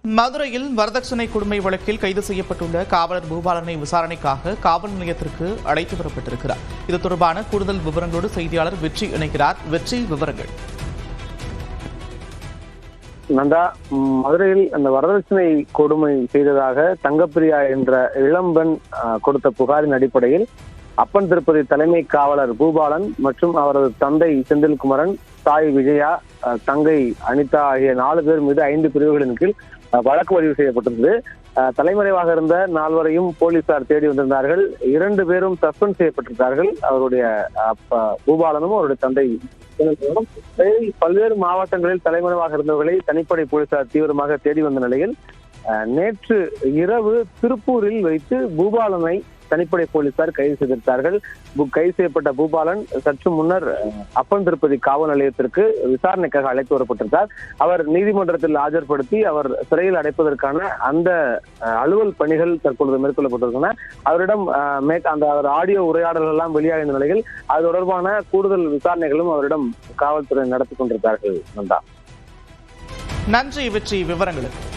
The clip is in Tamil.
மதுரையில் வரதட்சணை கொடுமை வழக்கில் கைது செய்யப்பட்டுள்ள காவலர் பூபாலனை விசாரணைக்காக காவல் நிலையத்திற்கு அழைத்து வரப்பட்டிருக்கிறார். இது தொடர்பான கூடுதல் விவரங்களோடு செய்தியாளர் வெற்றி இணைக்கிறார். வெற்றி, விவரங்கள். நந்தா, மதுரையில் அந்த வரதட்சணை கொடுமை செய்ததாக தங்கப்பிரியா என்ற இளம்பெண் கொடுத்த புகாரின் அடிப்படையில் அப்பன் திருப்பதி தலைமை காவலர் பூபாலன் மற்றும் அவரது தந்தை செந்தில்குமரன், தாய் விஜயா, தங்கை அனிதா ஆகிய 4 பேர் மீது 5 பிரிவுகளின் கீழ் வழக்கு பதிவு செய்யப்பட்டிருந்தது. தலைமறைவாக இருந்த 4வரையும் போலீசார் தேடி வந்திருந்தார்கள். 2 பேரும் சஸ்பெண்ட் செய்யப்பட்டிருந்தார்கள். அவருடைய பூபாலனும் அவருடைய தந்தை பல்வேறு மாவட்டங்களில் தலைமறைவாக இருந்தவர்களை தனிப்படை போலீசார் தீவிரமாக தேடி வந்த நிலையில் நேற்று இரவு திருப்பூரில் வைத்து பூபாலனை தனிப்படை போலீசார் கைது செய்திருந்தார்கள். கைது செய்யப்பட்ட பூபாலன் சற்று முன்னர் அப்பன் திருப்பதி காவல் நிலையத்திற்கு விசாரணைக்காக அழைத்து வரப்பட்டிருந்தார். அவர் நீதிமன்றத்தில் ஆஜர்படுத்தி அவர் சிறையில் அடைப்பதற்கான அந்த அலுவல் பணிகள் தற்பொழுது மேற்கொள்ளப்பட்டிருக்கின்றன. அவரிடம் அந்த ஆடியோ உரையாடல்கள் எல்லாம் வெளியாகிய நிலையில் அது தொடர்பான கூடுதல் விசாரணைகளும் அவரிடம் காவல்துறை நடத்தி கொண்டிருந்தார்கள். நன்றி வெற்றி, விவரங்களுக்கு.